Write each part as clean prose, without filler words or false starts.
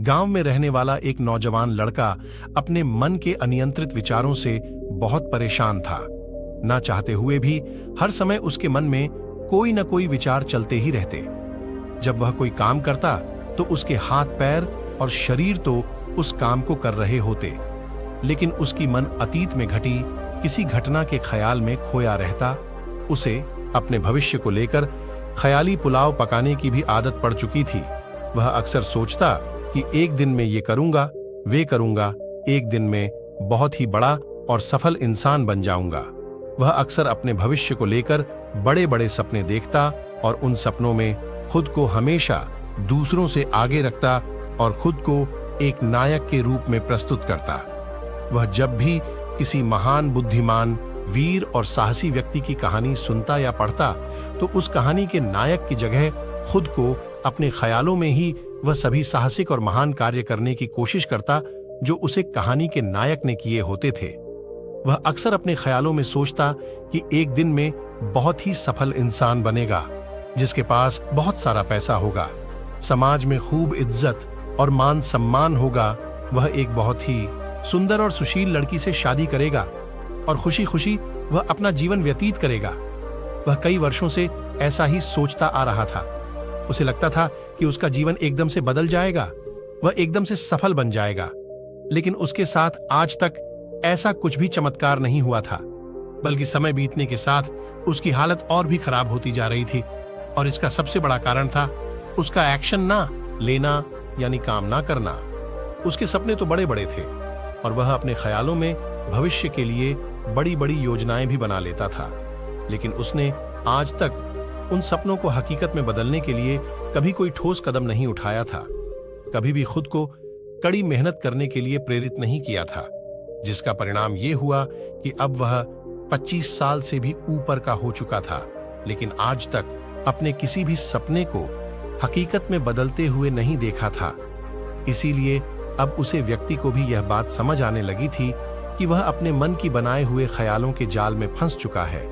गांव में रहने वाला एक नौजवान लड़का अपने मन के अनियंत्रित विचारों से बहुत परेशान था। ना चाहते हुए भी हर समय उसके मन में कोई न कोई विचार चलते ही रहते। जब वह कोई काम करता तो उसके हाथ पैर और शरीर तो उस काम को कर रहे होते, लेकिन उसकी मन अतीत में घटी किसी घटना के ख्याल में खोया रहता। उसे अपने भविष्य को लेकर ख्याली पुलाव पकाने की भी आदत पड़ चुकी थी। वह अक्सर सोचता कि एक दिन में ये करूंगा, वे करूंगा, एक दिन में बहुत ही बड़ा और सफल इंसान बन जाऊंगा। वह अक्सर अपने भविष्य को लेकर बड़े बड़े सपने देखता और उन सपनों में खुद को हमेशा दूसरों से आगे रखता और खुद को एक नायक के रूप में प्रस्तुत करता। वह जब भी किसी महान, बुद्धिमान, वीर और साहसी व्यक्ति की कहानी सुनता या पढ़ता तो उस कहानी के नायक की जगह खुद को अपने ख्यालों में ही वह सभी साहसिक और महान कार्य करने की कोशिश करता जो उसे कहानी के नायक ने किए होते थे। वह अक्सर अपने ख्यालों में सोचता कि एक दिन में बहुत ही सफल इंसान बनेगा, जिसके पास बहुत सारा पैसा होगा, समाज में खूब इज्जत और मान सम्मान होगा। वह एक बहुत ही सुंदर और सुशील लड़की से शादी करेगा और खुशी खुशी वह अपना जीवन व्यतीत करेगा। वह कई वर्षों से ऐसा ही सोचता आ रहा था। उसे लगता था कि उसका जीवन एकदम से बदल जाएगा, वह एकदम से सफल बन जाएगा, लेकिन उसके साथ आज तक ऐसा कुछ भी चमत्कार नहीं हुआ था, बल्कि समय बीतने के साथ उसकी हालत और भी खराब होती जा रही थी। और इसका सबसे बड़ा कारण था उसका एक्शन ना लेना, यानी काम ना करना। उसके सपने तो बड़े बड़े थे और वह अपने ख्यालों में भविष्य के लिए बड़ी बड़ी योजनाएं भी बना लेता था, लेकिन उसने आज तक उन सपनों को हकीकत में बदलने के लिए कभी कोई ठोस कदम नहीं उठाया था। कभी भी खुद को कड़ी मेहनत करने के लिए प्रेरित नहीं किया था, जिसका परिणाम ये हुआ कि अब वह 25 साल से भी ऊपर का हो चुका था, लेकिन आज तक अपने किसी भी सपने को हकीकत में बदलते हुए नहीं देखा था। इसीलिए अब उसे व्यक्ति को भी यह बात समझ आने लगी थी कि वह अपने मन की बनाए हुए ख्यालों के जाल में फंस चुका है,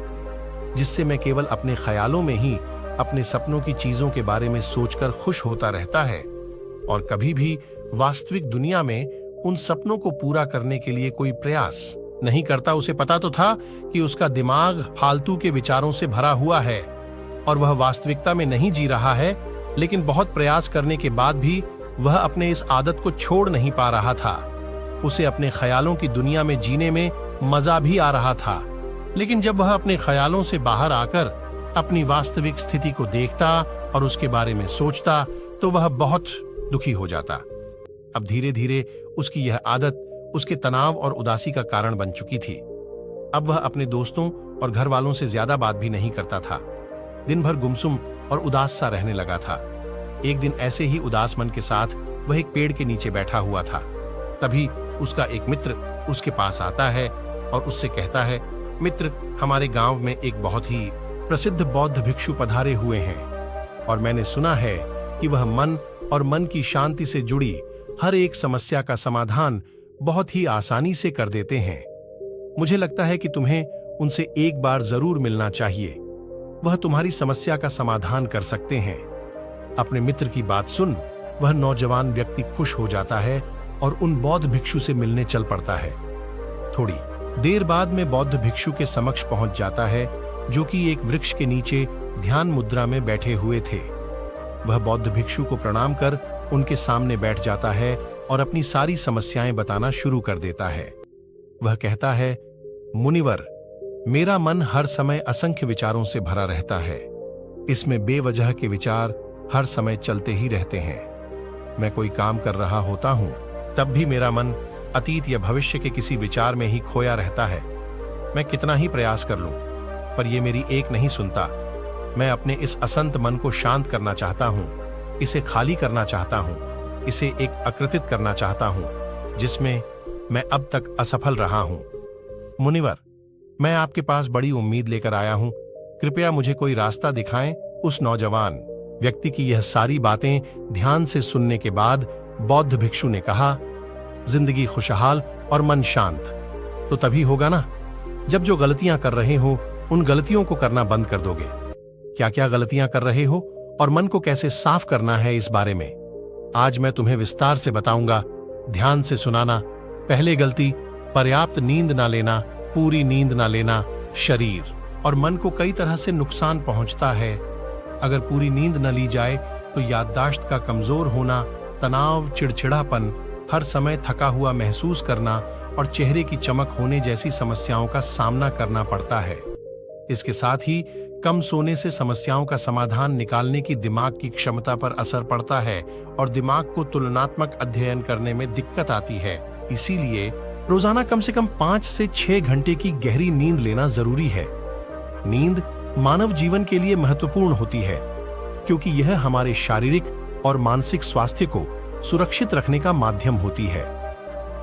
जिससे मैं केवल अपने ख्यालों में ही अपने सपनों की चीजों के बारे में सोचकर खुश होता रहता है और कभी भी वास्तविक दुनिया में उन सपनों को पूरा करने के लिए कोई प्रयास नहीं करता। उसे पता तो था कि उसका दिमाग फालतू के विचारों से भरा हुआ है और वह वास्तविकता में नहीं जी रहा है, लेकिन बहुत प्रयास करने के बाद भी वह अपने इस आदत को छोड़ नहीं पा रहा था। उसे अपने ख्यालों की दुनिया में जीने में मजा भी आ रहा था, लेकिन जब वह अपने ख्यालों से बाहर आकर अपनी वास्तविक स्थिति को देखता और उसके बारे में सोचता तो वह बहुत दुखी हो जाता। अब धीरे धीरे उसकी यह आदत उसके तनाव और उदासी का कारण बन चुकी थी। अब वह अपने दोस्तों और घर वालों से ज्यादा बात भी नहीं करता था। दिन भर गुमसुम और उदास सा रहने लगा था। एक दिन ऐसे ही उदास मन के साथ वह एक पेड़ के नीचे बैठा हुआ था। तभी उसका एक मित्र उसके पास आता है और उससे कहता है, मित्र, हमारे गांव में एक बहुत ही प्रसिद्ध बौद्ध भिक्षु पधारे हुए हैं और मैंने सुना है कि वह मन और मन की शांति से जुड़ी हर एक समस्या का समाधान बहुत ही आसानी से कर देते हैं। मुझे लगता है कि तुम्हें उनसे एक बार जरूर मिलना चाहिए। वह तुम्हारी समस्या का समाधान कर सकते हैं। अपने मित्र की बात सुन वह नौजवान व्यक्ति खुश हो जाता है और उन बौद्ध भिक्षु से मिलने चल पड़ता है। थोड़ी देर बाद में बौद्ध भिक्षु के समक्ष पहुंच जाता है, जो कि एक वृक्ष के नीचे ध्यान मुद्रा में बैठे हुए थे। वह बौद्ध भिक्षु को प्रणाम कर उनके सामने बैठ जाता है और अपनी सारी समस्याएं बताना शुरू कर देता है। वह कहता है, मुनिवर, मेरा मन हर समय असंख्य विचारों से भरा रहता है। इसमें बेवजह के विचार हर समय चलते ही रहते हैं। मैं कोई काम कर रहा होता हूं, तब भी मेरा मन अतीत या भविष्य के किसी विचार में ही खोया रहता है। मैं कितना ही प्रयास कर लूं, पर यह मेरी एक नहीं सुनता। मैं अपने इस असंत मन को शांत करना चाहता हूं, इसे खाली करना चाहता हूं, इसे एक आकृतित करना चाहता हूं, जिसमें मैं अब तक असफल रहा हूं। मुनिवर, मैं आपके पास बड़ी उम्मीद लेकर आया हूं, कृपया मुझे कोई रास्ता दिखाएं। उस नौजवान व्यक्ति की यह सारी बातें ध्यान से सुनने के बाद बौद्ध भिक्षु ने कहा, जिंदगी खुशहाल और मन शांत तो तभी होगा ना, जब जो गलतियां कर रहे हो उन गलतियों को करना बंद कर दोगे। क्या क्या गलतियां कर रहे हो और मन को कैसे साफ करना है, इस बारे में आज मैं तुम्हें विस्तार से बताऊंगा। ध्यान से सुनाना। पहले गलती, पर्याप्त नींद ना लेना। पूरी नींद ना लेना शरीर और मन को कई तरह से नुकसान पहुंचता है। अगर पूरी नींद न ली जाए तो याददाश्त का कमजोर होना, तनाव, चिड़चिड़ापन, हर समय थका हुआ महसूस करना और चेहरे की चमक होने जैसी समस्याओं का सामना करना पड़ता है। इसके साथ ही कम सोने से समस्याओं का समाधान निकालने की दिमाग की क्षमता पर असर पड़ता है और दिमाग को तुलनात्मक अध्ययन करने में दिक्कत आती है। इसीलिए रोजाना कम से कम 5 से 6 घंटे की गहरी नींद लेना जरूरी है। नींद मानव जीवन के लिए महत्वपूर्ण होती है क्योंकि यह हमारे शारीरिक और मानसिक स्वास्थ्य को सुरक्षित रखने का माध्यम होती है।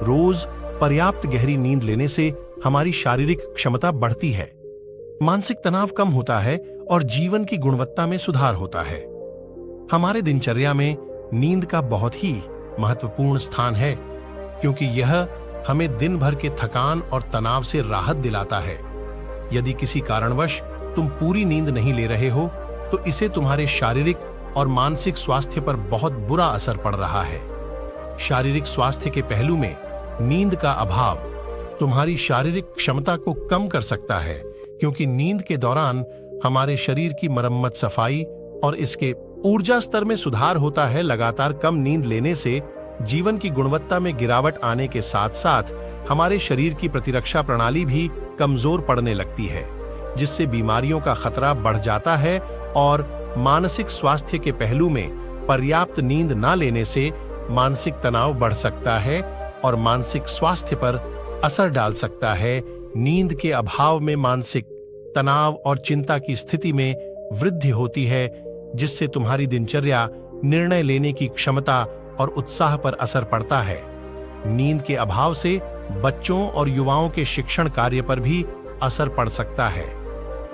रोज पर्याप्त गहरी नींद लेने से हमारी शारीरिक क्षमता बढ़ती है, मानसिक तनाव कम होता है और जीवन की गुणवत्ता में सुधार होता है। हमारे दिनचर्या में नींद का बहुत ही महत्वपूर्ण स्थान है क्योंकि यह हमें दिन भर के थकान और तनाव से राहत दिलाता है। यदि किसी कारणवश तुम पूरी नींद नहीं ले रहे हो तो इसे तुम्हारे शारीरिक और मानसिक स्वास्थ्य पर बहुत बुरा असर पड़ रहा है। शारीरिक स्वास्थ्य के पहलू में नींद का अभाव तुम्हारी शारीरिक क्षमता को कम कर सकता है क्योंकि नींद के दौरान हमारे शरीर की मरम्मत, सफाई और इसके ऊर्जा स्तर में सुधार होता है। लगातार कम नींद लेने से जीवन की गुणवत्ता में गिरावट आने के साथ साथ हमारे शरीर की प्रतिरक्षा प्रणाली भी कमजोर पड़ने लगती है, जिससे बीमारियों का खतरा बढ़ जाता है। और मानसिक स्वास्थ्य के पहलू में पर्याप्त नींद ना लेने से मानसिक तनाव बढ़ सकता है और मानसिक स्वास्थ्य पर असर डाल सकता है। नींद के अभाव में मानसिक तनाव और चिंता की स्थिति में वृद्धि होती है, जिससे तुम्हारी दिनचर्या, निर्णय लेने की क्षमता और उत्साह पर असर पड़ता है। नींद के अभाव से बच्चों और युवाओं के शिक्षण कार्य पर भी असर पड़ सकता है।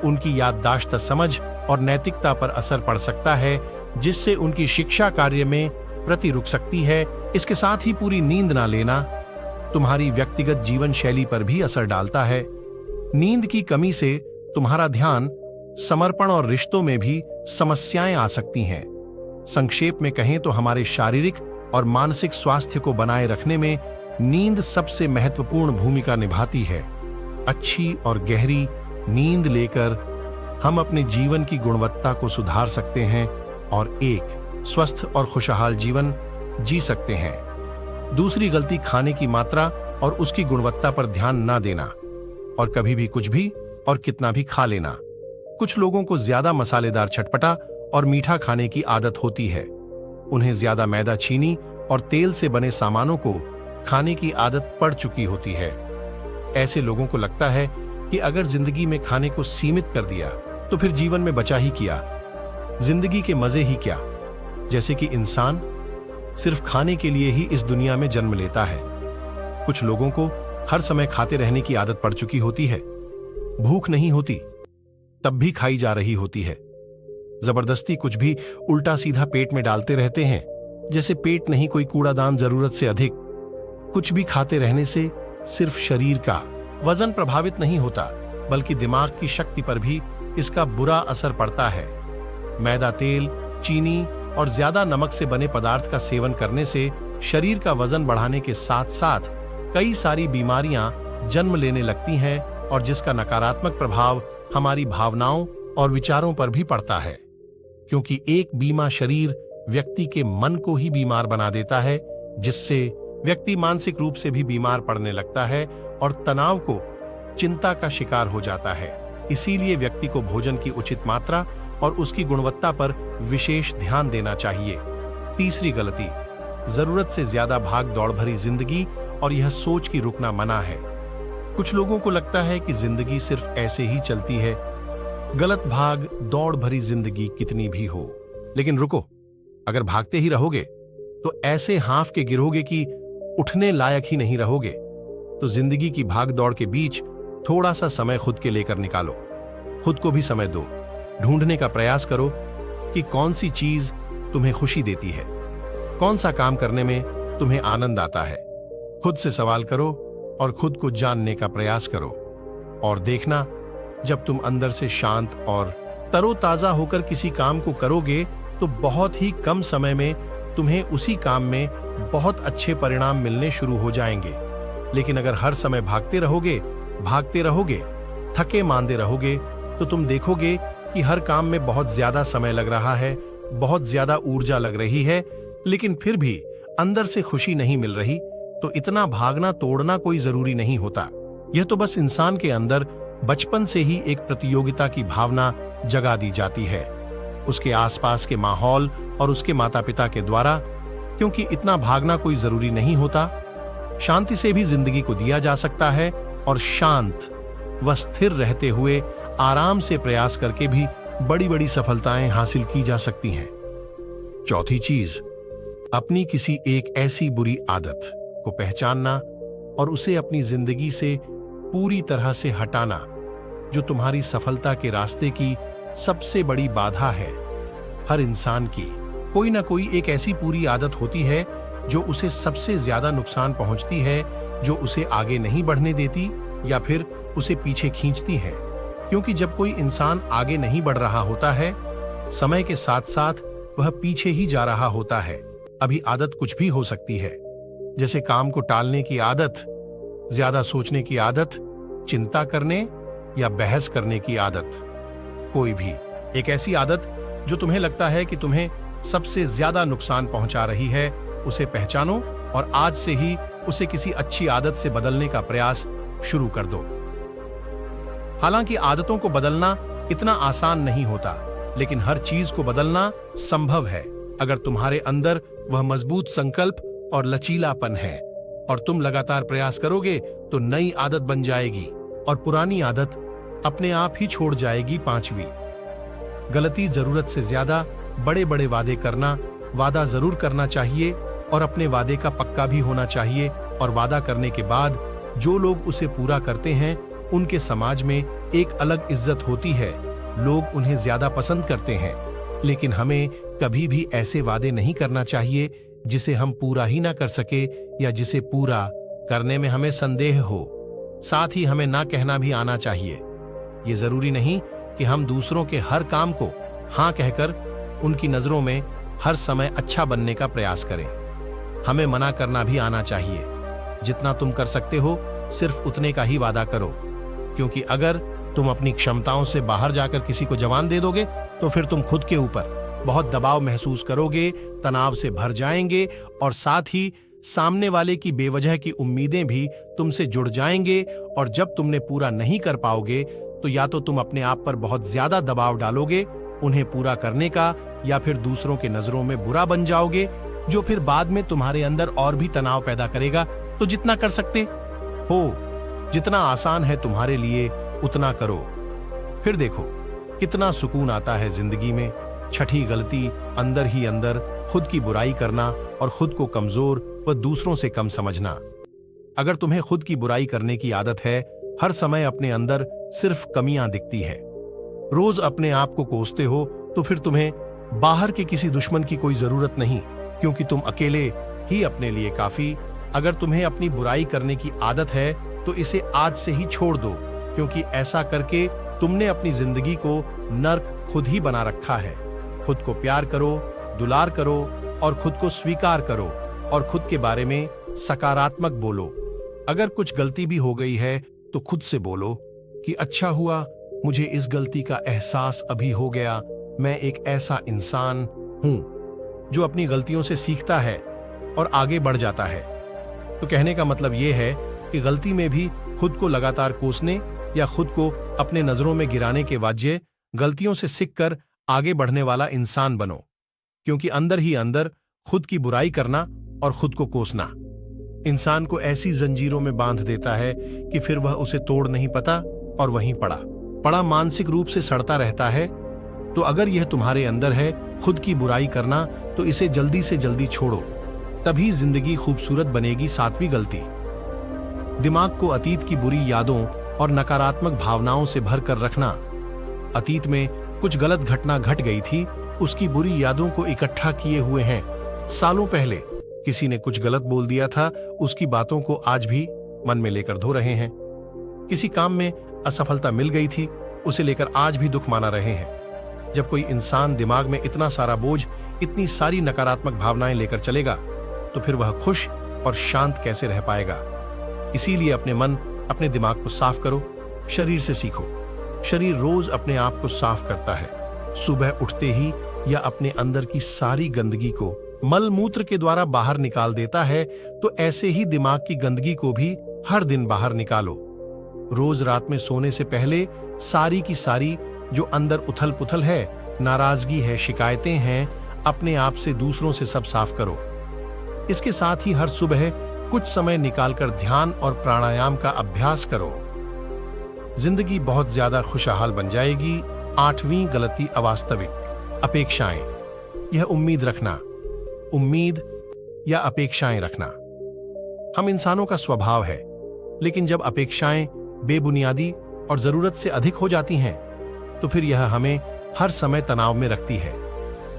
उनकी याददाश्त, समझ और नैतिकता पर असर पड़ सकता है, जिससे उनकी शिक्षा कार्य में प्रति रुक सकती है। इसके साथ ही पूरी नींद ना लेना तुम्हारी व्यक्तिगत जीवन शैली पर भी असर डालता है। नींद की कमी से तुम्हारा ध्यान, समर्पण और रिश्तों में भी समस्याएं आ सकती हैं। संक्षेप में कहें तो हमारे शारीरिक और मानसिक स्वास्थ्य को बनाए रखने में नींद सबसे महत्वपूर्ण भूमिका निभाती है। अच्छी और गहरी नींद लेकर हम अपने जीवन की गुणवत्ता को सुधार सकते हैं और एक स्वस्थ और खुशहाल जीवन जी सकते हैं। दूसरी गलती, खाने की मात्रा और उसकी गुणवत्ता पर ध्यान ना देना और कभी भी कुछ भी और कितना भी खा लेना। कुछ लोगों को ज्यादा मसालेदार, चटपटा और मीठा खाने की आदत होती है। उन्हें ज्यादा मैदा, चीनी और तेल से बने सामानों को खाने की आदत पड़ चुकी होती है। ऐसे लोगों को लगता है कि अगर जिंदगी में खाने को सीमित कर दिया तो फिर जीवन में बचा ही क्या, जिंदगी के मजे ही क्या। जैसे कि इंसान सिर्फ खाने के लिए ही इस दुनिया में जन्म लेता है। कुछ लोगों को हर समय खाते रहने की आदत पड़ चुकी होती है। भूख नहीं होती तब भी खाई जा रही होती है। जबरदस्ती कुछ भी उल्टा सीधा पेट में डालते रहते हैं, जैसे पेट नहीं कोई कूड़ादान, जरूरत से अधिक। कुछ भी खाते रहने से सिर्फ शरीर का वजन प्रभावित नहीं होता, बल्कि दिमाग की शक्ति पर भी इसका बुरा असर पड़ता है। मैदा, तेल, चीनी और ज्यादा नमक से बने पदार्थ का सेवन करने से शरीर का वजन बढ़ाने के साथ साथ कई सारी बीमारियां जन्म लेने लगती हैं और जिसका नकारात्मक प्रभाव हमारी भावनाओं और विचारों पर भी पड़ता है, क्योंकि एक बीमा शरीर व्यक्ति के मन को ही बीमार बना देता है, जिससे व्यक्ति मानसिक रूप से भी बीमार पड़ने लगता है और तनाव को, चिंता का शिकार हो जाता है। इसीलिए व्यक्ति को भोजन की उचित मात्रा और उसकी गुणवत्ता पर विशेष ध्यान देना चाहिए। तीसरी गलती, जरूरत से ज्यादा भाग दौड़ भरी जिंदगी और यह सोच कि रुकना मना है। कुछ लोगों को लगता है कि जिंदगी सिर्फ ऐसे ही चलती है। गलत, भाग दौड़ भरी जिंदगी कितनी भी हो, लेकिन रुको, अगर भागते ही रहोगे तो ऐसे हांफ के गिरोगे कि उठने लायक ही नहीं रहोगे। तो जिंदगी की भाग दौड़ के बीच थोड़ा सा समय खुद के लेकर निकालो। खुद को भी समय दो। ढूंढने का प्रयास करो कि कौन सी चीज तुम्हें खुशी देती है, कौन सा काम करने में तुम्हें आनंद आता है। खुद से सवाल करो और खुद को जानने का प्रयास करो और देखना, जब तुम अंदर से शांत और तरोताजा होकर किसी काम को करोगे तो बहुत ही कम समय में तुम्हें उसी काम में बहुत अच्छे परिणाम मिलने शुरू हो जाएंगे। लेकिन अगर हर समय भागते रहोगे, थके मांदे रहोगे, तो तुम देखोगे कि हर काम में बहुत ज्यादा समय लग रहा है, बहुत ज्यादा ऊर्जा लग रही है, लेकिन फिर भी अंदर से खुशी नहीं मिल रही। तो इतना भागना तोड़ना कोई जरूरी नहीं होता। यह तो बस इंसान के अंदर बचपन से ही एक प्रतियोगिता की भावना जगा दी जाती है, उसके आसपास के माहौल और उसके माता पिता के द्वारा। क्योंकि इतना भागना कोई जरूरी नहीं होता, शांति से भी जिंदगी को दिया जा सकता है, और शांत व स्थिर रहते हुए आराम से प्रयास करके भी बड़ी बड़ी सफलताएं हासिल की जा सकती हैं। चौथी चीज, अपनी किसी एक ऐसी बुरी आदत को पहचानना और उसे अपनी जिंदगी से पूरी तरह से हटाना जो तुम्हारी सफलता के रास्ते की सबसे बड़ी बाधा है। हर इंसान की कोई ना कोई एक ऐसी बुरी आदत होती है जो उसे सबसे ज्यादा नुकसान पहुंचती है, जो उसे आगे नहीं बढ़ने देती या फिर उसे पीछे खींचती है। क्योंकि जब कोई इंसान आगे नहीं बढ़ रहा होता है, समय के साथ साथ वह पीछे ही जा रहा होता है। अभी आदत कुछ भी हो सकती है, जैसे काम को टालने की आदत, ज्यादा सोचने की आदत, चिंता करने या बहस करने की आदत। कोई भी एक ऐसी आदत जो तुम्हें लगता है कि तुम्हें सबसे ज्यादा नुकसान पहुंचा रही है, उसे पहचानो और आज से ही उसे किसी अच्छी आदत से बदलने का प्रयास शुरू कर दो। हालांकि आदतों को बदलना इतना आसान नहीं होता, लेकिन हर चीज को बदलना संभव है अगर तुम्हारे अंदर वह मजबूत संकल्प और लचीलापन है, और तुम लगातार प्रयास करोगे तो नई आदत बन जाएगी और पुरानी आदत अपने आप ही छोड़ जाएगी। पांचवी गलती, जरूरत से ज्यादा बड़े बड़े वादे करना। वादा जरूर करना चाहिए और अपने वादे का पक्का भी होना चाहिए, और वादा करने के बाद जो लोग उसे पूरा करते हैं उनके समाज में एक अलग इज्जत होती है, लोग उन्हें ज्यादा पसंद करते हैं। लेकिन हमें कभी भी ऐसे वादे नहीं करना चाहिए जिसे हम पूरा ही ना कर सके या जिसे पूरा करने में हमें संदेह हो। साथ ही हमें ना कहना भी आना चाहिए। ये जरूरी नहीं कि हम दूसरों के हर काम को हाँ कहकर उनकी नजरों में हर समय अच्छा बनने का प्रयास करें। हमें मना करना भी आना चाहिए। जितना तुम कर सकते हो सिर्फ उतने का ही वादा करो, क्योंकि अगर तुम अपनी क्षमताओं से बाहर जाकर किसी को जवान दे दोगे तो फिर तुम खुद के ऊपर बहुत दबाव महसूस करोगे, तनाव से भर जाएंगे, और साथ ही सामने वाले की बेवजह की उम्मीदें भी तुमसे जुड़ जाएंगे। और जब तुमने पूरा नहीं कर पाओगे तो या तो तुम अपने आप पर बहुत ज्यादा दबाव डालोगे उन्हें पूरा करने का, या फिर दूसरों के नजरों में बुरा बन जाओगे, जो फिर बाद में तुम्हारे अंदर और भी तनाव पैदा करेगा। तो जितना कर सकते हो, जितना आसान है तुम्हारे लिए, उतना करो। फिर देखो कितना सुकून आता है जिंदगी में। छठी गलती, अंदर ही अंदर खुद की बुराई करना और खुद को कमजोर व दूसरों से कम समझना। अगर तुम्हें खुद की बुराई करने की आदत है, हर समय अपने अंदर सिर्फ कमियां दिखती है, रोज अपने आप को कोसते हो, तो फिर तुम्हें बाहर के किसी दुश्मन की कोई जरूरत नहीं, क्योंकि तुम अकेले ही अपने लिए काफी। अगर तुम्हें अपनी बुराई करने की आदत है तो इसे आज से ही छोड़ दो, क्योंकि ऐसा करके तुमने अपनी जिंदगी को नर्क खुद ही बना रखा है। खुद को प्यार करो, दुलार करो और खुद को स्वीकार करो, और खुद के बारे में सकारात्मक बोलो। अगर कुछ गलती भी हो गई है तो खुद से बोलो कि अच्छा हुआ मुझे इस गलती का एहसास अभी हो गया। मैं एक ऐसा इंसान हूं जो अपनी गलतियों से सीखता है और आगे बढ़ जाता है। तो कहने का मतलब यह है कि गलती में भी खुद को लगातार कोसने या खुद को अपने नजरों में गिराने के वाज्य गलतियों से सीखकर आगे बढ़ने वाला इंसान बनो, क्योंकि अंदर ही अंदर खुद की बुराई करना और खुद को कोसना इंसान को ऐसी जंजीरों में बांध देता है कि फिर वह उसे तोड़ नहीं पाता और वहीं पड़ा मानसिक रूप से सड़ता रहता है। तो अगर यह तुम्हारे अंदर है खुद की बुराई करना, तो इसे जल्दी से जल्दी छोड़ो, तभी जिंदगी खूबसूरत बनेगी। सातवीं गलती, दिमाग को अतीत की बुरी यादों और नकारात्मक भावनाओं से भर कर रखना। अतीत में कुछ गलत घटना घट गई थी, उसकी बुरी यादों को इकट्ठा किए हुए हैं। सालों पहले किसी ने कुछ गलत बोल दिया था, उसकी बातों को आज भी मन में लेकर धो रहे हैं। किसी काम में असफलता मिल गई थी, उसे लेकर आज भी दुख माना रहे हैं। जब कोई इंसान दिमाग में इतना सारा बोझ, इतनी सारी नकारात्मक भावनाएं लेकर चलेगा, तो फिर वह खुश और शांत कैसे रह पाएगा। इसीलिए अपने मन, अपने दिमाग को साफ करो, शरीर से सीखो। शरीर रोज अपने आप को साफ करता है, सुबह उठते ही या अपने अंदर की सारी गंदगी को मल मूत्र के द्वारा बाहर निकाल देता है। तो ऐसे ही दिमाग की गंदगी को भी हर दिन बाहर निकालो। रोज रात में सोने से पहले सारी की सारी जो अंदर उथल पुथल है, नाराजगी है, शिकायतें हैं, अपने आप से, दूसरों से सब साफ करो। इसके साथ ही हर सुबह कुछ समय निकालकर ध्यान और प्राणायाम का अभ्यास करो। जिंदगी बहुत ज्यादा खुशहाल बन जाएगी। 8वीं गलती अवास्तविक अपेक्षाएं। यह उम्मीद रखना, उम्मीद या अपेक्षाएं रखना हम इंसानों का स्वभाव है, लेकिन जब अपेक्षाएं बेबुनियादी और जरूरत से अधिक हो जाती हैं, तो फिर यह हमें हर समय तनाव में रखती है,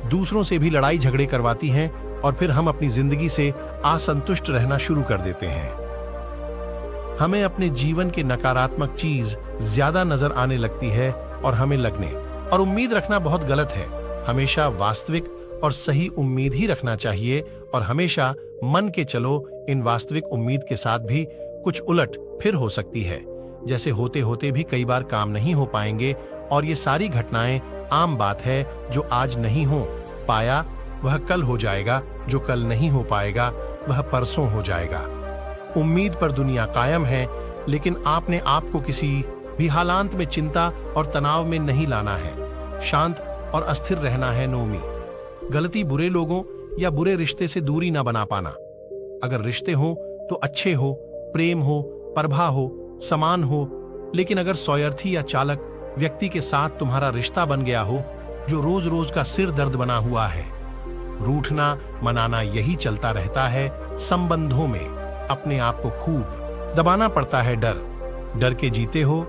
दूसरों से भी लड़ाई झगड़े करवाती हैं और फिर हम अपनी जिंदगी से असंतुष्ट रहना शुरू कर देते हैं। हमें अपने जीवन के नकारात्मक चीज ज्यादा नजर आने लगती है और हमें लगने और उम्मीद रखना बहुत गलत है। हमेशा वास्तविक और सही उम्मीद ही रखना चाहिए और हमेशा मन के चलो। इन वास्तविक उम्मीद के साथ भी कुछ उलट फिर हो सकती है, जैसे होते होते भी कई बार काम नहीं हो पाएंगे और ये सारी घटनाएं आम बात है। जो आज नहीं हो पाया वह कल हो जाएगा, जो कल नहीं हो पाएगा वह परसों हो जाएगा। उम्मीद पर दुनिया कायम है, लेकिन आपने आपको किसी भी हालात में चिंता और तनाव में नहीं लाना है। शांत और अस्थिर रहना है। 9वीं गलती बुरे लोगों या बुरे रिश्ते से दूरी ना बना पाना। अगर रिश्ते हो तो अच्छे हो, प्रेम हो, प्रभा हो, समान हो, लेकिन अगर स्वार्थी या चालक व्यक्ति के साथ तुम्हारा रिश्ता बन गया हो जो रोज रोज का सिर दर्द बना हुआ है, रूठना मनाना यही चलता रहता है। संबंधों में अपने आप को खूब दबाना पड़ता है। डर के जीते हो,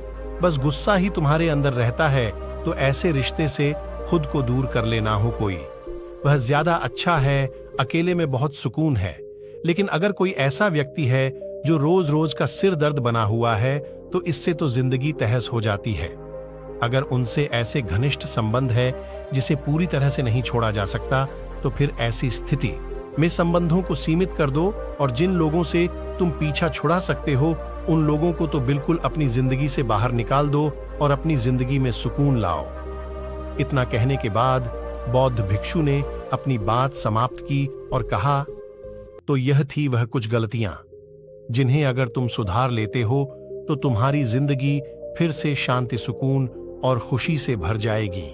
बस गुस्सा ही तुम्हारे अंदर रहता है, तो ऐसे रिश्ते से खुद को दूर कर लेना हो कोई, वह ज्यादा अच्छा है। अकेले में बहुत सुकून है, लेकिन अगर कोई ऐसा व्यक्ति है जो रोज रोज का सिर दर्द बना हुआ है, तो इससे तो जिंदगी तहस हो जाती है। अगर उनसे ऐसे घनिष्ठ संबंध है जिसे पूरी तरह से नहीं छोड़ा जा सकता, तो फिर ऐसी स्थिति में संबंधों को सीमित कर दो और जिन लोगों से तुम पीछा छुड़ा सकते हो, उन लोगों को तो बिल्कुल अपनी जिंदगी से बाहर निकाल दो और अपनी जिंदगी में सुकून लाओ। इतना कहने के बाद बौद्ध भिक्षु ने अपनी बात समाप्त की और कहा, तो यह थी वह कुछ गलतियां जिन्हें अगर तुम सुधार लेते हो तो तुम्हारी जिंदगी फिर से शांति, सुकून और खुशी से भर जाएगी।